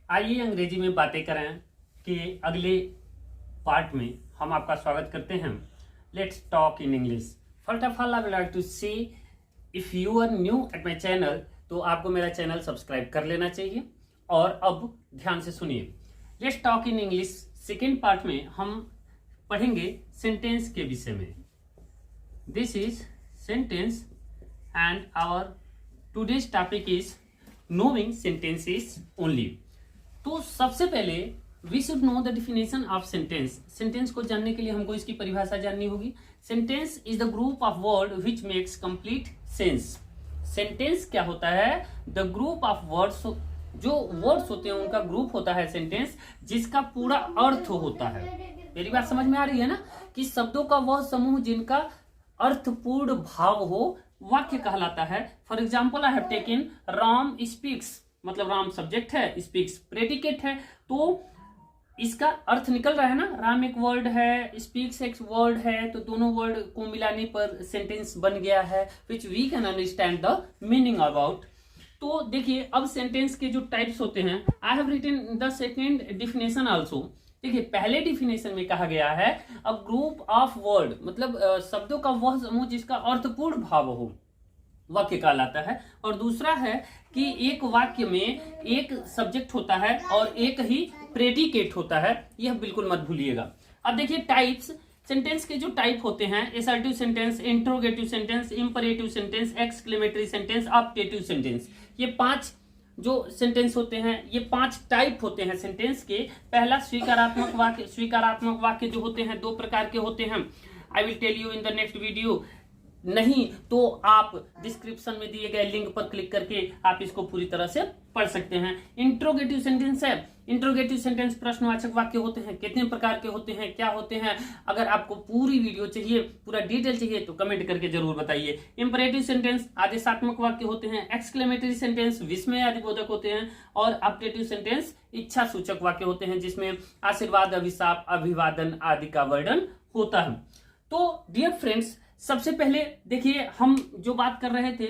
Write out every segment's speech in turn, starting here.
आइए अंग्रेजी में बातें करें कि अगले पार्ट में हम आपका स्वागत करते हैं। Let's talk in English. First of all I would like to say if you are new at my channel तो आपको मेरा चैनल सब्सक्राइब कर लेना चाहिए। और अब ध्यान से सुनिए, let's talk in English second part में हम पढ़ेंगे सेंटेंस के विषय में। This is sentence and our today's topic is knowing sentences only. तो सबसे पहले we should know the definition of sentence. Sentence को जानने के लिए हमको इसकी परिभाषा जाननी होगी। Sentence is the group of word which makes complete sense. Sentence क्या होता है? द ग्रुप ऑफ वर्ड्स, जो वर्ड्स होते हैं उनका ग्रुप होता है सेंटेंस, जिसका पूरा अर्थ होता है। मेरी बात समझ में आ रही है ना, कि शब्दों का वह समूह जिनका अर्थपूर्ण भाव हो, वाक्य कहलाता है। For example I have taken Ram speaks, मतलब राम सब्जेक्ट है, स्पीक्स प्रेडिकेट है, तो इसका अर्थ निकल रहा है ना। राम एक वर्ड है, स्पीक्स एक वर्ड है, तो दोनों वर्ड को मिलाने पर सेंटेंस बन गया है, which we can understand the meaning about. तो देखिए अब सेंटेंस के जो टाइप्स होते हैं, I have written the second definition also. देखिए पहले डिफिनेशन में कहा गया है अ ग्रुप ऑफ वर्ड, मतलब शब्दों का वह समूह जिसका अर्थपूर्ण भाव हो, वाक्य कहलाता है। और दूसरा है कि एक वाक्य में एक सब्जेक्ट होता है और एक ही प्रेडिकेट होता है, यह बिल्कुल मत भूलिएगा। अब देखिए टाइप्स, सेंटेंस के जो टाइप होते हैं, assertive sentence, interrogative sentence, imperative sentence, exclamatory sentence, optative sentence. ये 5 जो सेंटेंस होते हैं, ये 5 टाइप होते हैं सेंटेंस के। पहला स्वीकारात्मक वाक्य। स्वीकारात्मक वाक्य जो होते हैं 2 प्रकार के होते हैं। I will tell you in the next video. नहीं तो आप डिस्क्रिप्शन में दिए गए लिंक पर क्लिक करके आप इसको पूरी तरह से पढ़ सकते हैं। इंट्रोगेटिव सेंटेंस है। इंट्रोगेटिव सेंटेंस प्रश्नवाचक वाक्य होते हैं। कितने प्रकार के होते हैं, क्या होते हैं? अगर आपको पूरी वीडियो चाहिए, पूरा डिटेल चाहिए तो कमेंट करके जरूर बताइए। इंपरेटिव सेंटेंस आदेशात्मक वाक्य होते हैं। एक्सक्लेमेटरी सेंटेंस विस्मय आदिबोधक होते हैं। और ऑप्टेटिव सेंटेंस इच्छा सूचक वाक्य होते हैं, जिसमें आशीर्वाद, अभिशाप, अभिवादन आदि का वर्णन होता है। तो डियर फ्रेंड्स, सबसे पहले देखिए हम जो बात कर रहे थे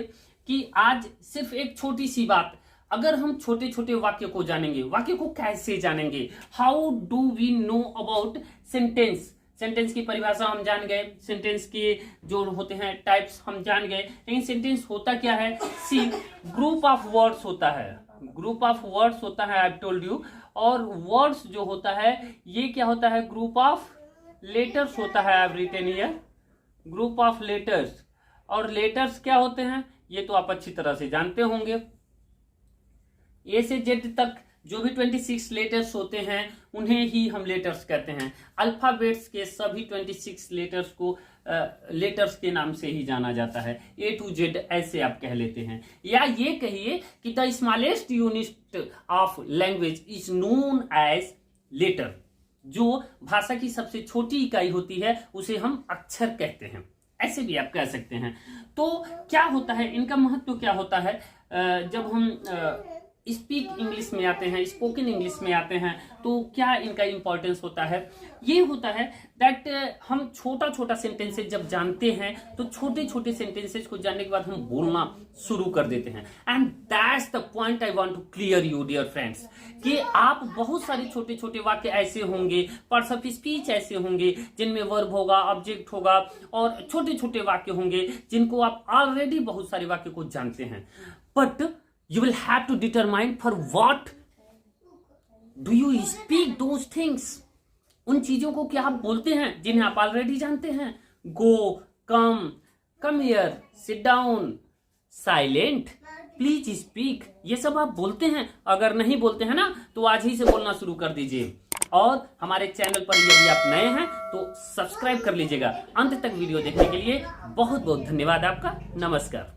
कि आज सिर्फ एक छोटी सी बात, अगर हम छोटे छोटे वाक्य को जानेंगे, वाक्य को कैसे जानेंगे, how do we know about sentence. Sentence की परिभाषा हम जान गए, सेंटेंस के जो होते हैं टाइप्स हम जान गए, लेकिन सेंटेंस होता क्या है? सी ग्रुप ऑफ वर्ड्स होता है। ग्रुप ऑफ वर्ड्स होता है, आई हैव टोल्ड यू। और वर्ड्स जो होता है ये क्या होता है? ग्रुप ऑफ लेटर्स होता है। I have written here group of letters. और लेटर्स क्या होते हैं ये तो आप अच्छी तरह से जानते होंगे। ए से जेड तक जो भी 26 लेटर्स होते हैं उन्हें ही हम लेटर्स कहते हैं। अल्फाबेट्स के सभी 26 लेटर्स को लेटर्स के नाम से ही जाना जाता है। ए टू जेड ऐसे आप कह लेते हैं। या ये कहिए कि the smallest unit of language is known as letter. जो भाषा की सबसे छोटी इकाई होती है उसे हम अक्षर कहते हैं, ऐसे भी आप कह सकते हैं। तो क्या होता है, इनका महत्व क्या होता है? जब हम स्पीक इंग्लिश में आते हैं, स्पोकन इंग्लिश में आते हैं, तो क्या इनका इंपॉर्टेंस होता है? ये होता है दैट हम छोटा छोटा सेंटेंसेस जब जानते हैं तो छोटे छोटे सेंटेंसेस को जानने के बाद हम बोलना शुरू कर देते हैं। And that's the point I want to clear you dear friends, कि आप बहुत सारे छोटे छोटे वाक्य ऐसे होंगे, पार्ट्स ऑफ स्पीच ऐसे होंगे जिनमें वर्ब होगा, ऑब्जेक्ट होगा, और छोटे छोटे वाक्य होंगे जिनको आप ऑलरेडी बहुत सारे वाक्य को जानते हैं। But you will have to determine for what do you speak those things। उन चीजों को क्या आप बोलते हैं जिन्हें आप ऑलरेडी जानते हैं। Go, come here, sit down, silent, please speak, ये सब आप बोलते हैं। अगर नहीं बोलते हैं ना तो आज ही से बोलना शुरू कर दीजिए। और हमारे चैनल पर यदि आप नए हैं तो सब्सक्राइब कर लीजिएगा। अंत तक वीडियो देखने के लिए बहुत बहुत धन्यवाद आपका। नमस्कार।